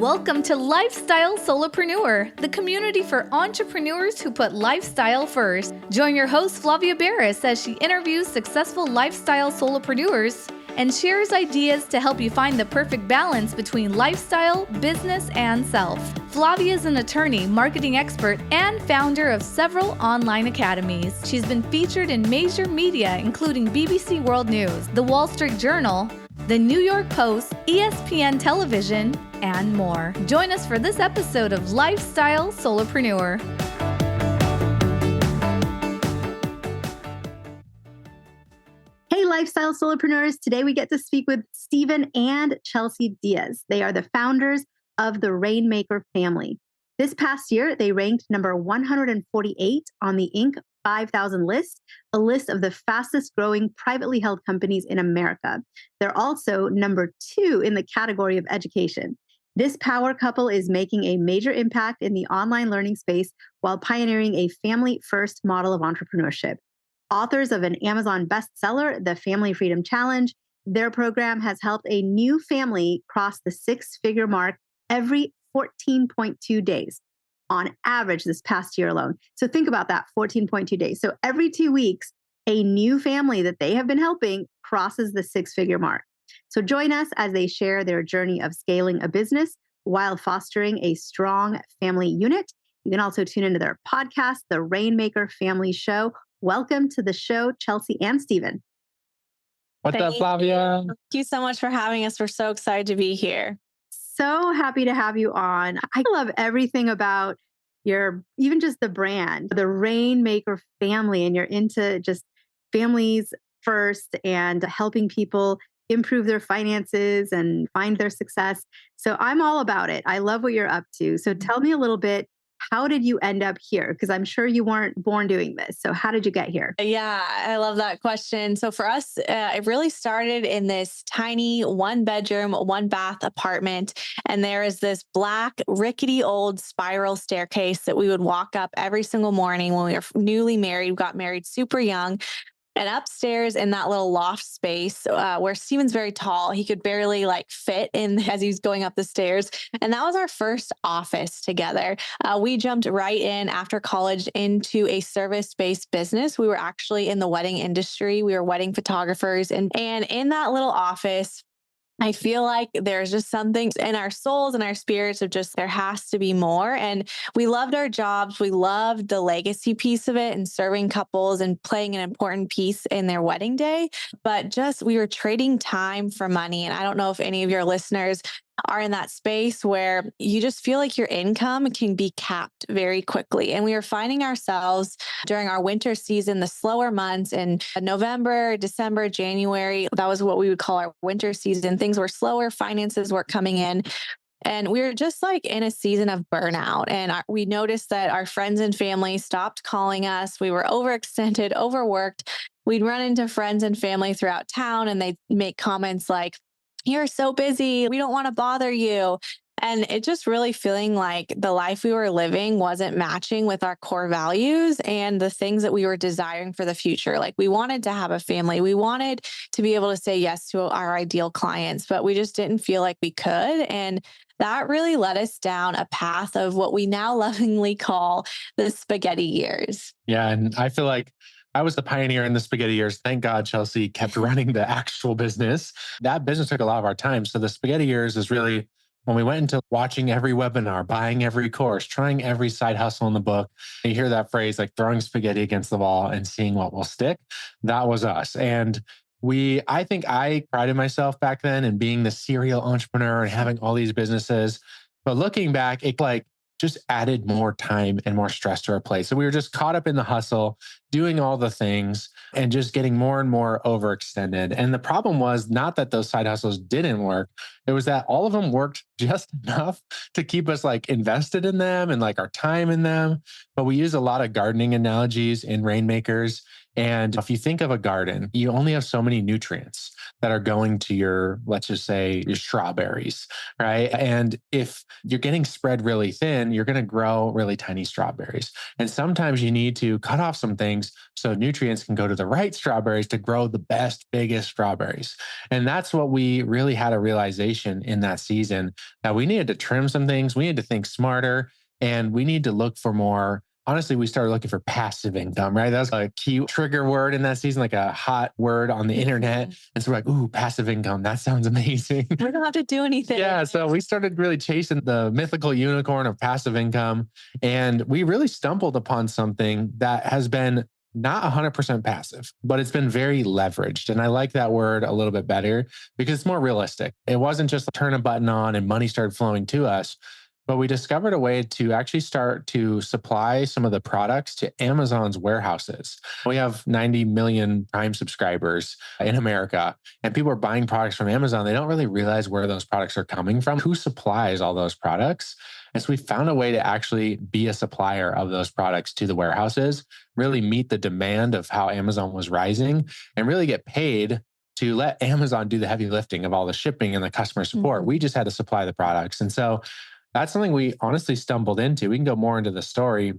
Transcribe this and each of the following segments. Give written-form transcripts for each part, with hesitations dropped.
Welcome to Lifestyle Solopreneur, the community for entrepreneurs who put lifestyle first. Join your host, Flavia Barris, as she interviews successful lifestyle solopreneurs and shares ideas to help you find the perfect balance between lifestyle, business, and self. Flavia is an attorney, marketing expert, and founder of several online academies. She's been featured in major media, including BBC World News, The Wall Street Journal, The New York Post, ESPN Television, and more. Join us for this episode of Lifestyle Solopreneur. Hey, Lifestyle Solopreneurs. Today we get to speak with Stephen and Chelsey Diaz. They are the founders of the Rainmaker family. This past year, they ranked number 148 on the Inc. 5,000 list, a list of the fastest growing privately held companies in America. They're also number 2 in the category of education. This power couple is making a major impact in the online learning space while pioneering a family-first model of entrepreneurship. Authors of an Amazon bestseller, The Family Freedom Challenge, their program has helped a new family cross the 6-figure mark every 14.2 days. On average this past year alone. So think about that, 14.2 days. So every 2 weeks, a new family that they have been helping crosses the 6-figure mark. So join us as they share their journey of scaling a business while fostering a strong family unit. You can also tune into their podcast, The Rainmaker Family Show. Welcome to the show, Chelsey and Stephen. What's up, Flavia? Thank you so much for having us. We're so excited to be here. So happy to have you on. I love everything about even just the brand, the Rainmaker family, and you're into just families first and helping people improve their finances and find their success. So I'm all about it. I love what you're up to. So tell me a little bit, how did you end up here? Because I'm sure you weren't born doing this. So how did you get here? Yeah, I love that question. So for us, it really started in this tiny 1-bedroom, 1-bath apartment. And there is this black, rickety old spiral staircase that we would walk up every single morning when we were newly married. We got married super young. And upstairs in that little loft space where Steven's very tall, he could barely fit in as he was going up the stairs. And that was our first office together. We jumped right in after college into a service-based business. We were actually in the wedding industry. We were wedding photographers. And in that little office, I feel like there's just something in our souls and our spirits of just, there has to be more. And we loved our jobs. We loved the legacy piece of it and serving couples and playing an important piece in their wedding day. But just, we were trading time for money. And I don't know if any of your listeners are in that space where you just feel like your income can be capped very quickly. And we were finding ourselves during our winter season, the slower months in November, December, January, that was what we would call our winter season. Things were slower, finances weren't coming in. And we were just in a season of burnout. And we noticed that our friends and family stopped calling us. We were overextended, overworked. We'd run into friends and family throughout town and they'd make comments like, "You're so busy. We don't want to bother you." And it just really feeling like the life we were living wasn't matching with our core values and the things that we were desiring for the future. We wanted to have a family. We wanted to be able to say yes to our ideal clients, but we just didn't feel like we could. And that really led us down a path of what we now lovingly call the spaghetti years. Yeah. And I feel like I was the pioneer in the spaghetti years. Thank God Chelsey kept running the actual business. That business took a lot of our time. So the spaghetti years is really when we went into watching every webinar, buying every course, trying every side hustle in the book. You hear that phrase throwing spaghetti against the wall and seeing what will stick. That was us. And I think I prided myself back then in being the serial entrepreneur and having all these businesses. But looking back, it just added more time and more stress to our plate. So we were just caught up in the hustle, doing all the things and just getting more and more overextended. And the problem was not that those side hustles didn't work. It was that all of them worked just enough to keep us invested in them and our time in them. But we use a lot of gardening analogies in Rainmakers. And if you think of a garden, you only have so many nutrients that are going to your, let's just say, your strawberries, right? And if you're getting spread really thin, you're going to grow really tiny strawberries. And sometimes you need to cut off some things so nutrients can go to the right strawberries to grow the best, biggest strawberries. And that's what we really had a realization in that season that we needed to trim some things. We need to think smarter, and we need to look for more. Honestly, we started looking for passive income, right? That was a key trigger word in that season, like a hot word on the internet. And so we're like, ooh, passive income. That sounds amazing. We don't have to do anything. Yeah. So we started really chasing the mythical unicorn of passive income. And we really stumbled upon something that has been not 100% passive, but it's been very leveraged. And I like that word a little bit better because it's more realistic. It wasn't just turn a button on and money started flowing to us. But we discovered a way to actually start to supply some of the products to Amazon's warehouses. We have 90 million Prime subscribers in America, and people are buying products from Amazon. They don't really realize where those products are coming from, who supplies all those products. And so we found a way to actually be a supplier of those products to the warehouses, really meet the demand of how Amazon was rising, and really get paid to let Amazon do the heavy lifting of all the shipping and the customer support. We just had to supply the products. And so that's something we honestly stumbled into. We can go more into the story,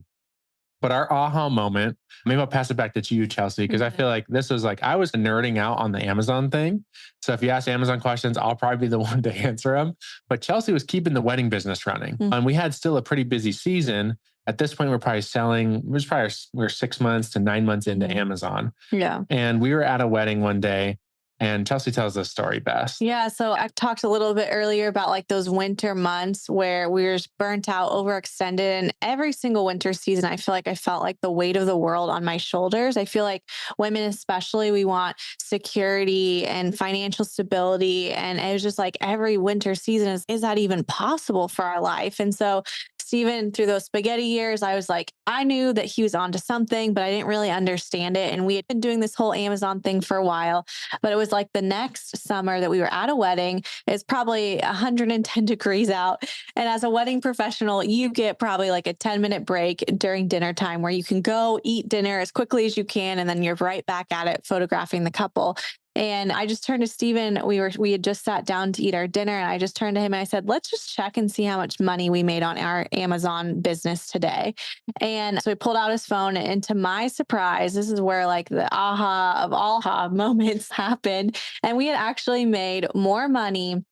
but our aha moment, maybe I'll pass it back to you, Chelsey, because I feel like this was like, I was nerding out on the Amazon thing. So if you ask Amazon questions, I'll probably be the one to answer them. But Chelsey was keeping the wedding business running. And we had still a pretty busy season. At this point, we're probably selling, we're 6 months to 9 months into Amazon. Yeah. And we were at a wedding one day. And Chelsey tells this story best. Yeah. So I've talked a little bit earlier about like those winter months where we were burnt out, overextended. And every single winter season, I felt like the weight of the world on my shoulders. I feel like women, especially, we want security and financial stability. And it was just like every winter season is that even possible for our life? And so Stephen, through those spaghetti years, I was like, I knew that he was onto something, but I didn't really understand it. And we had been doing this whole Amazon thing for a while, but it was like the next summer that we were at a wedding. It's probably 110 degrees out. And as a wedding professional, you get probably like a 10-minute break during dinner time where you can go eat dinner as quickly as you can. And then you're right back at it, photographing the couple. And I just turned to Stephen. We had just sat down to eat our dinner, and I just turned to him and I said, let's just check and see how much money we made on our Amazon business today. And so he pulled out his phone, and to my surprise, this is where like the aha of all aha moments happened. And we had actually made more money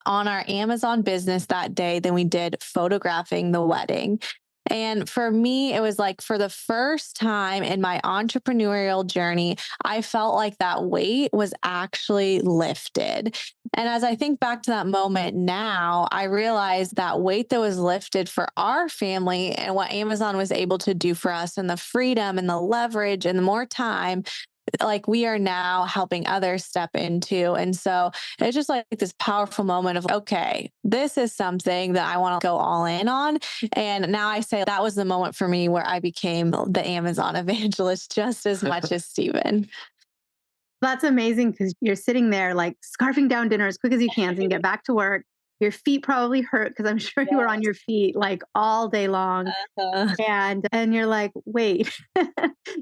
on our Amazon business that day than we did photographing the wedding. And for me, it was like for the first time in my entrepreneurial journey, I felt like that weight was actually lifted. And as I think back to that moment now, I realized that weight that was lifted for our family and what Amazon was able to do for us, and the freedom and the leverage and the more time, like we are now helping others step into. And so it's just like this powerful moment of, okay, this is something that I want to go all in on. And now I say that was the moment for me where I became the Amazon evangelist just as much as Stephen. That's amazing because you're sitting there like scarfing down dinner as quick as you can so you can get back to work. Your feet probably hurt because I'm sure you were on your feet like all day long. And you're like, wait,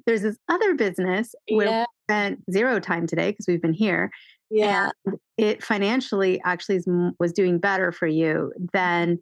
there's this other business where we spent zero time today because we've been here. Yeah. And it financially actually was doing better for you than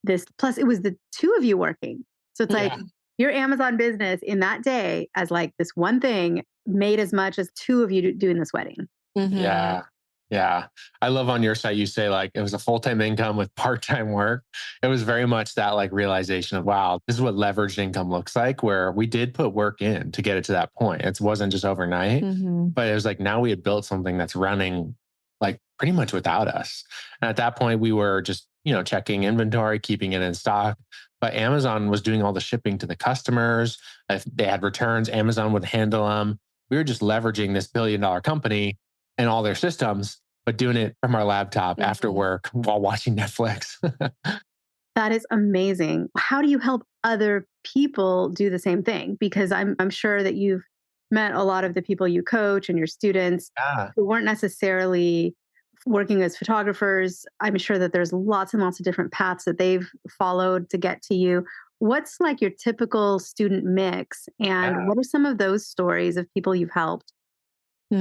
this. Plus, it was the two of you working. So it's like your Amazon business in that day as like this one thing made as much as two of you doing this wedding. Yeah. Yeah. I love on your site, you say like it was a full-time income with part-time work. It was very much that like realization of, wow, this is what leveraged income looks like, where we did put work in to get it to that point. It wasn't just overnight, but it was like now we had built something that's running like pretty much without us. And at that point, we were just, checking inventory, keeping it in stock. But Amazon was doing all the shipping to the customers. If they had returns, Amazon would handle them. We were just leveraging this billion-dollar company and all their systems, but doing it from our laptop after work while watching Netflix. That is amazing. How do you help other people do the same thing? Because I'm sure that you've met a lot of the people you coach and your students who weren't necessarily working as photographers. I'm sure that there's lots and lots of different paths that they've followed to get to you. What's like your typical student mix? And what are some of those stories of people you've helped?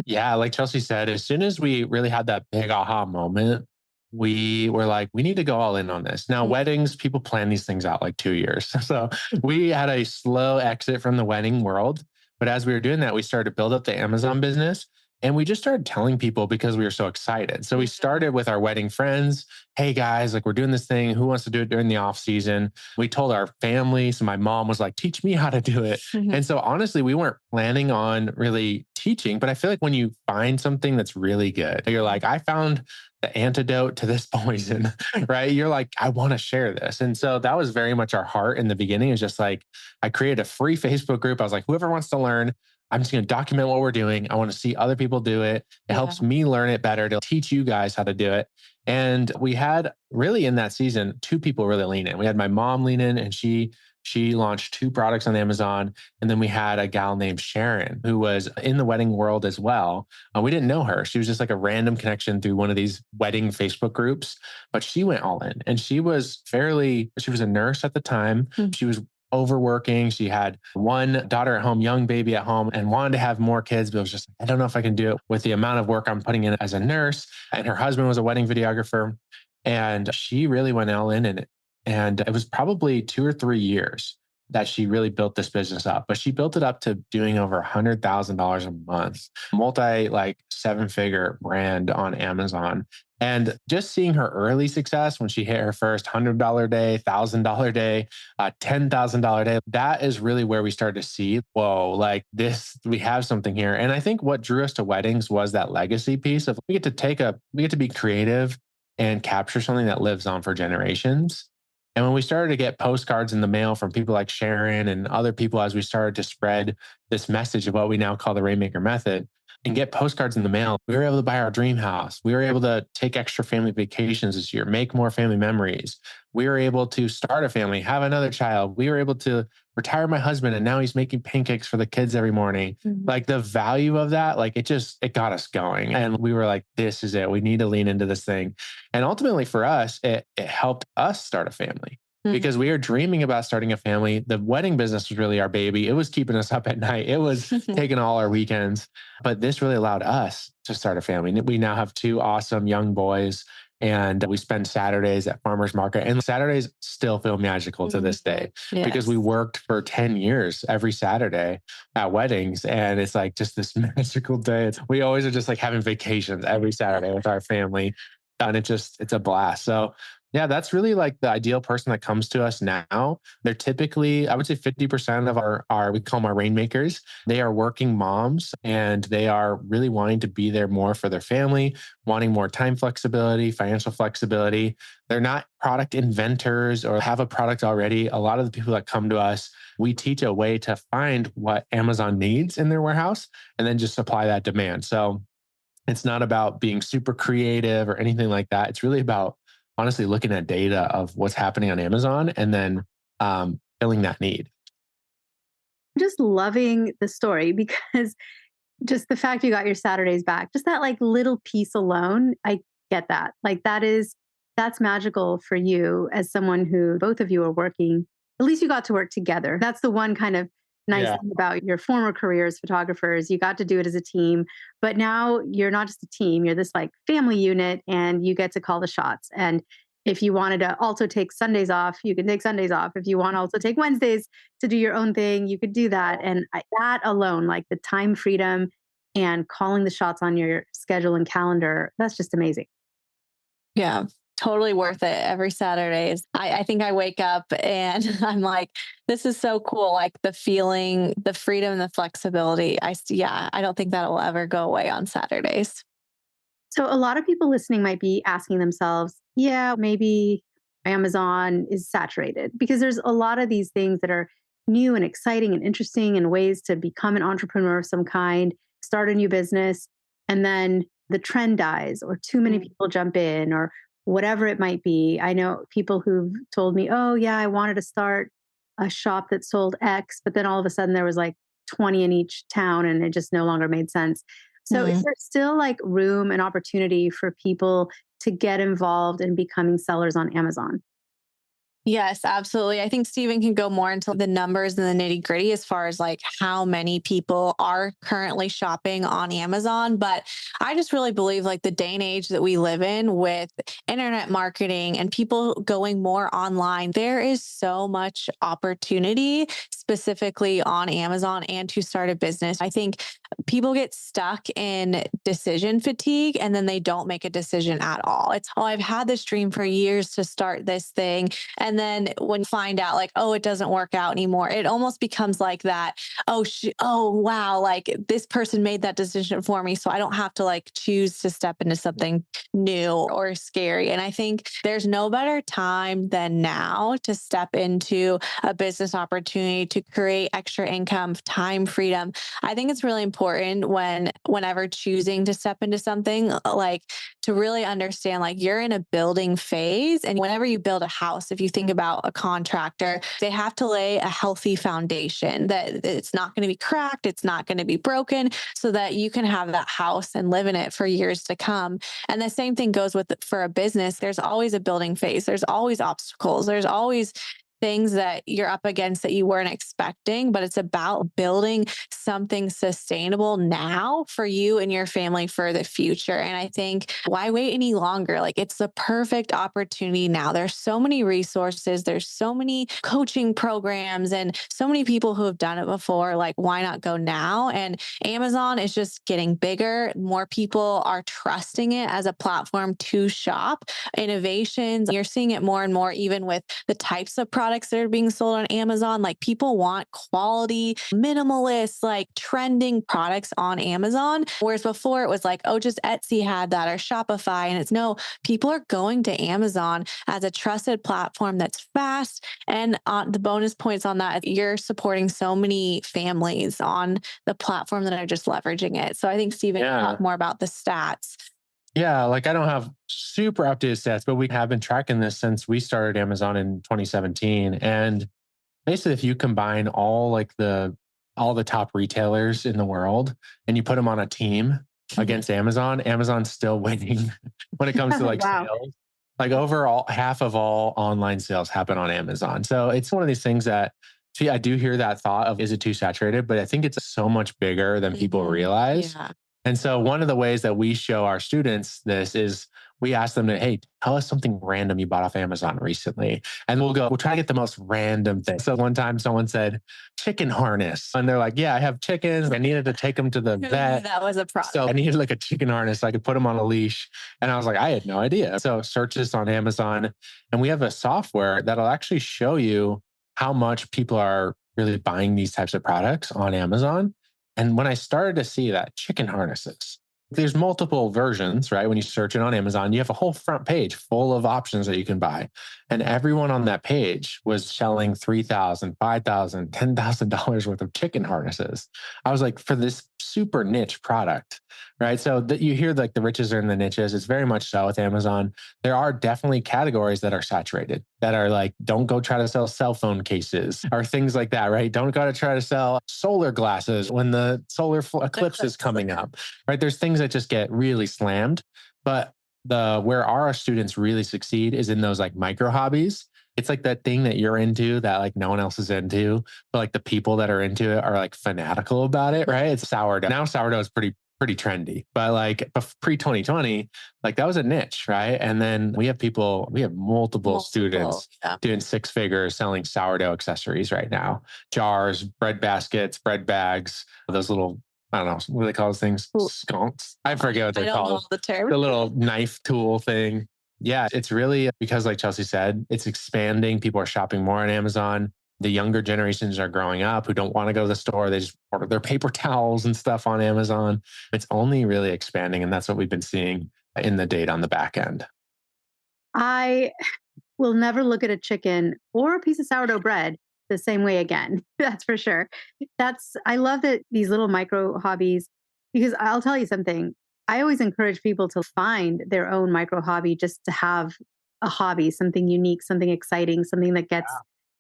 Yeah, like Chelsey said, as soon as we really had that big aha moment, we were like, we need to go all in on this. Now, weddings, people plan these things out like 2 years. So we had a slow exit from the wedding world. But as we were doing that, we started to build up the Amazon business. And we just started telling people because we were so excited. So we started with our wedding friends. Hey guys, like we're doing this thing. Who wants to do it during the off season? We told our family. So my mom was like, teach me how to do it. And so honestly, we weren't planning on really teaching, but I feel like when you find something that's really good, you're like, I found the antidote to this poison, right? You're like, I want to share this. And so that was very much our heart in the beginning. Is just like, I created a free Facebook group. I was like, whoever wants to learn, I'm just going to document what we're doing. I want to see other people do it. It helps me learn it better to teach you guys how to do it. And we had really in that season, two people really lean in. We had my mom lean in, and she launched 2 products on Amazon. And then we had a gal named Sharon who was in the wedding world as well. We didn't know her. She was just like a random connection through one of these wedding Facebook groups, but she went all in, and she was a nurse at the time. She was overworking. She had one daughter at home, young baby at home, and wanted to have more kids, but it was just, I don't know if I can do it with the amount of work I'm putting in as a nurse. And her husband was a wedding videographer, and she really went all in it. And it was probably 2 or 3 years that she really built this business up, but she built it up to doing over $100,000 a month, multi like 7-figure brand on Amazon. And just seeing her early success when she hit her first $100 day, $1,000 day, $10,000 day, that is really where we started to see, whoa, like this, we have something here. And I think what drew us to weddings was that legacy piece of we get to be creative and capture something that lives on for generations. And when we started to get postcards in the mail from people like Sharon and other people, as we started to spread this message of what we now call the Rainmaker method and get postcards in the mail, we were able to buy our dream house. We were able to take extra family vacations this year, make more family memories. We were able to start a family, have another child. We were able to retire my husband, and now he's making pancakes for the kids every morning. Like the value of that, like it got us going. And we were like, this is it. We need to lean into this thing. And ultimately for us, it helped us start a family because we were dreaming about starting a family. The wedding business was really our baby. It was keeping us up at night. It was taking all our weekends, but this really allowed us to start a family. We now have 2 awesome young boys, and we spend Saturdays at farmers market, and Saturdays still feel magical to this day because we worked for 10 years every Saturday at weddings. And it's like just this magical day. We always are just like having vacations every Saturday with our family. And it's a blast. So yeah, that's really like the ideal person that comes to us now. They're typically, I would say 50% of our, we call them our rainmakers. They are working moms, and they are really wanting to be there more for their family, wanting more time flexibility, financial flexibility. They're not product inventors or have a product already. A lot of the people that come to us, we teach a way to find what Amazon needs in their warehouse and then just supply that demand. So it's not about being super creative or anything like that. It's really about honestly looking at data of what's happening on Amazon and then filling that need. Just loving the story because just the fact you got your Saturdays back, just that like little piece alone, I get that. Like that's magical for you as someone who both of you are working. At least you got to work together. That's the one kind of nice thing about your former career as photographers. You got to do it as a team, but now you're not just a team, you're this like family unit, and you get to call the shots. And if you wanted to also take Sundays off, you can take Sundays off. If you want to also take Wednesdays to do your own thing, you could do that. And that alone, like the time freedom and calling the shots on your schedule and calendar, that's just amazing. Yeah, totally worth it every Saturdays. I think I wake up and I'm like, this is so cool. Like the feeling, the freedom, the flexibility. I don't think that will ever go away on Saturdays. So a lot of people listening might be asking themselves, yeah, maybe Amazon is saturated, because there's a lot of these things that are new and exciting and interesting and ways to become an entrepreneur of some kind, start a new business, and then the trend dies or too many people jump in or whatever it might be. I know people who've told me, oh yeah, I wanted to start a shop that sold X, but then all of a sudden there was like 20 in each town and it just no longer made sense. So is there still like room and opportunity for people to get involved in becoming sellers on Amazon? Yes, absolutely. I think Stephen can go more into the numbers and the nitty gritty as far as like how many people are currently shopping on Amazon. But I just really believe like the day and age that we live in with internet marketing and people going more online, there is so much opportunity specifically on Amazon and to start a business. I think people get stuck in decision fatigue and then they don't make a decision at all. It's, oh, I've had this dream for years to start this thing. And then when you find out like, oh, it doesn't work out anymore, it almost becomes like that. Oh, wow. Like this person made that decision for me. So I don't have to like choose to step into something new or scary. And I think there's no better time than now to step into a business opportunity to create extra income, time freedom. I think it's really important whenever choosing to step into something like to really understand like you're in a building phase. And whenever you build a house, if you think about a contractor, they have to lay a healthy foundation that it's not going to be cracked, it's not going to be broken, so that you can have that house and live in it for years to come. And the same thing goes with for a business. There's always a building phase. There's always obstacles. There's always things that you're up against that you weren't expecting, but it's about building something sustainable now for you and your family for the future. And I think why wait any longer? Like it's the perfect opportunity now. There's so many resources. There's so many coaching programs and so many people who have done it before. Like why not go now? And Amazon is just getting bigger. More people are trusting it as a platform to shop innovations. You're seeing it more and more, even with the types of products that are being sold on Amazon. Like people want quality, minimalist, like trending products on Amazon. Whereas before it was like, oh, just Etsy had that or Shopify. And it's no, people are going to Amazon as a trusted platform that's fast. And the bonus points on that, you're supporting so many families on the platform that are just leveraging it. So I think Stephen can talk more about the stats. Yeah, like I don't have super updated stats, but we have been tracking this since we started Amazon in 2017. And basically, if you combine all the top retailers in the world and you put them on a team against Amazon, Amazon's still winning when it comes to like Wow. sales. Like overall, half of all online sales happen on Amazon. So it's one of these things that, see, I do hear that thought of, is it too saturated? But I think it's so much bigger than people realize. Yeah. And so one of the ways that we show our students this is we ask them to, hey, tell us something random you bought off Amazon recently. And we'll try to get the most random thing. So one time someone said chicken harness. And they're like, yeah, I have chickens. I needed to take them to the vet. That was a problem. So I needed like a chicken harness so I could put them on a leash. And I was like, I had no idea. So search this on Amazon. And we have a software that'll actually show you how much people are really buying these types of products on Amazon. And when I started to see that chicken harnesses, there's multiple versions, right? When you search it on Amazon, you have a whole front page full of options that you can buy. And everyone on that page was selling $3,000, $5,000, $10,000 worth of chicken harnesses. I was like, for this super niche product, right? So that you hear like the riches are in the niches. It's very much so with Amazon. There are definitely categories that are saturated, that are like, don't go try to sell cell phone cases or things like that, right? Don't go to try to sell solar glasses when the solar eclipse is coming up, right? There's things that just get really slammed. But where our students really succeed is in those like micro hobbies. It's like that thing that you're into that like no one else is into, but like the people that are into it are like fanatical about it, right? It's sourdough. Now sourdough is pretty trendy, but like pre-2020, like that was a niche, right? And then we have multiple students doing 6 figures selling sourdough accessories right now. Jars, bread baskets, bread bags, those little, I don't know, what do they call those things? Sconks. I forget what they're called. The term. The little knife tool thing. Yeah, it's really because like Chelsey said, it's expanding. People are shopping more on Amazon. The younger generations are growing up who don't want to go to the store. They just order their paper towels and stuff on Amazon. It's only really expanding. And that's what we've been seeing in the data on the back end. I will never look at a chicken or a piece of sourdough bread the same way again. That's for sure. I love that these little micro hobbies, because I'll tell you something. I always encourage people to find their own micro hobby, just to have a hobby, something unique, something exciting, something that gets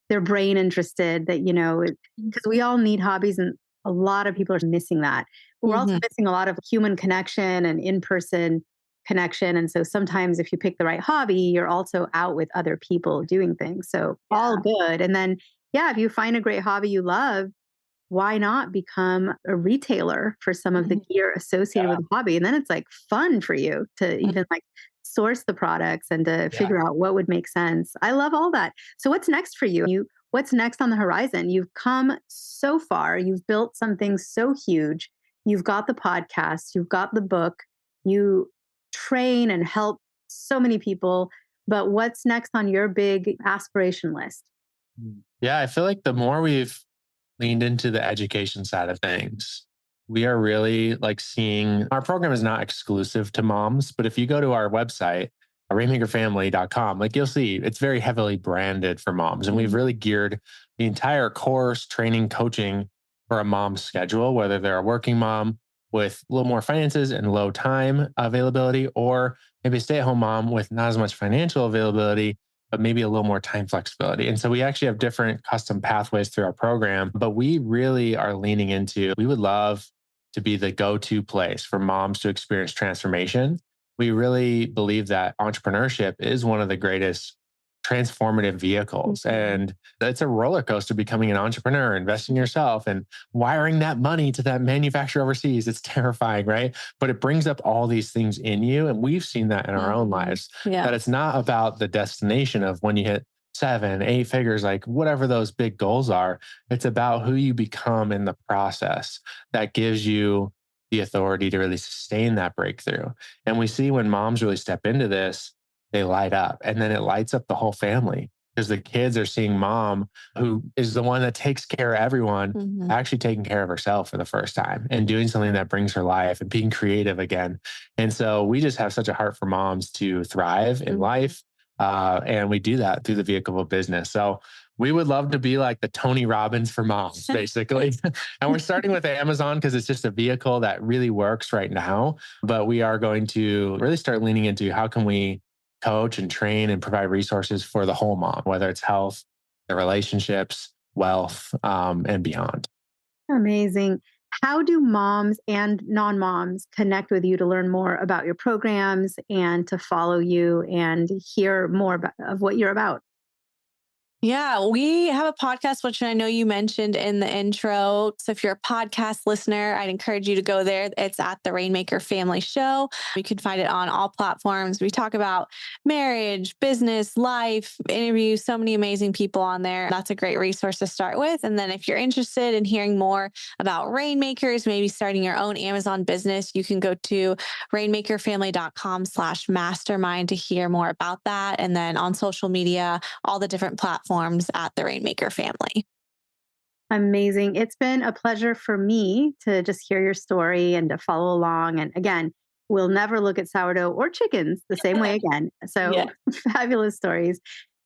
their brain interested, that, because we all need hobbies and a lot of people are missing that. But we're also missing a lot of human connection and in-person connection. And so sometimes if you pick the right hobby, you're also out with other people doing things. So all good. And then, if you find a great hobby you love, why not become a retailer for some of the gear associated with the hobby? And then it's like fun for you to even like source the products and to figure out what would make sense. I love all that. So what's next for you? What's next on the horizon? You've come so far. You've built something so huge. You've got the podcast. You've got the book. You train and help so many people. But what's next on your big aspiration list? Yeah, I feel like the more we've leaned into the education side of things, we are really like seeing our program is not exclusive to moms, but if you go to our website, rainmakerfamily.com, like you'll see it's very heavily branded for moms. And we've really geared the entire course, training, coaching for a mom's schedule, whether they're a working mom with a little more finances and low time availability, or maybe a stay-at-home mom with not as much financial availability, but maybe a little more time flexibility. And so we actually have different custom pathways through our program, but we really are leaning into, we would love to be the go-to place for moms to experience transformation. We really believe that entrepreneurship is one of the greatest transformative vehicles. And it's a roller coaster becoming an entrepreneur, investing in yourself and wiring that money to that manufacturer overseas. It's terrifying, right? But it brings up all these things in you. And we've seen that in our own lives, that it's not about the destination of when you hit 7, 8 figures, like whatever those big goals are. It's about who you become in the process that gives you the authority to really sustain that breakthrough. And we see when moms really step into this, they light up, and then it lights up the whole family because the kids are seeing mom, who is the one that takes care of everyone, actually taking care of herself for the first time and doing something that brings her life and being creative again. And so we just have such a heart for moms to thrive in life. And we do that through the vehicle of business. So we would love to be like the Tony Robbins for moms, basically. And we're starting with Amazon because it's just a vehicle that really works right now. But we are going to really start leaning into how can we coach and train and provide resources for the whole mom, whether it's health, their relationships, wealth, and beyond. Amazing. How do moms and non-moms connect with you to learn more about your programs and to follow you and hear more of what you're about? Yeah, we have a podcast, which I know you mentioned in the intro. So if you're a podcast listener, I'd encourage you to go there. It's at the Rainmaker Family Show. You can find it on all platforms. We talk about marriage, business, life, interview so many amazing people on there. That's a great resource to start with. And then if you're interested in hearing more about Rainmakers, maybe starting your own Amazon business, you can go to rainmakerfamily.com/mastermind to hear more about that. And then on social media, all the different platforms at the Rainmaker Family. Amazing. It's been a pleasure for me to just hear your story and to follow along. And again, we'll never look at sourdough or chickens the same way again. So fabulous stories.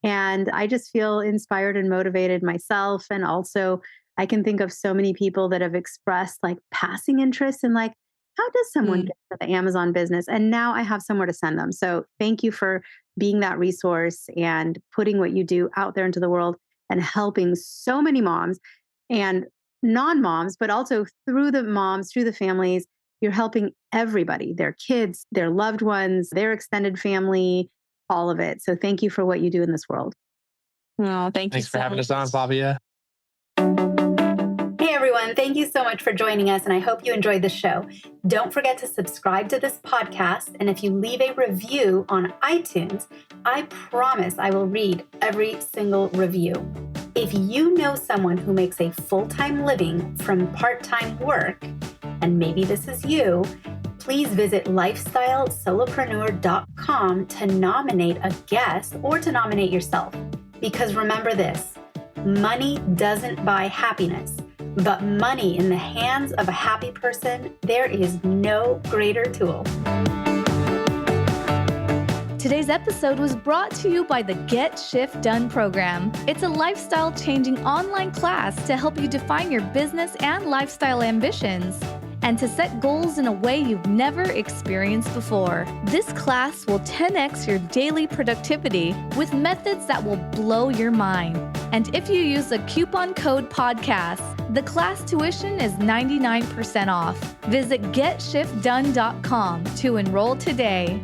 And I just feel inspired and motivated myself. And also I can think of so many people that have expressed like passing interest in like, how does someone get to the Amazon business? And now I have somewhere to send them. So thank you for being that resource and putting what you do out there into the world and helping so many moms and non-moms, but also through the moms, through the families, you're helping everybody, their kids, their loved ones, their extended family, all of it. So thank you for what you do in this world. Oh, Thanks for having us on, Flavia. Hey everyone, thank you so much for joining us, and I hope you enjoyed the show. Don't forget to subscribe to this podcast, and if you leave a review on iTunes, I promise I will read every single review. If you know someone who makes a full-time living from part-time work, and maybe this is you, please visit lifestylesolopreneur.com to nominate a guest or to nominate yourself. Because remember this, money doesn't buy happiness. But money in the hands of a happy person, there is no greater tool. Today's episode was brought to you by the Get Shift Done program. It's a lifestyle-changing online class to help you define your business and lifestyle ambitions and to set goals in a way you've never experienced before. This class will 10x your daily productivity with methods that will blow your mind. And if you use the coupon code podcast, the class tuition is 99% off. Visit GetShiftDone.com to enroll today.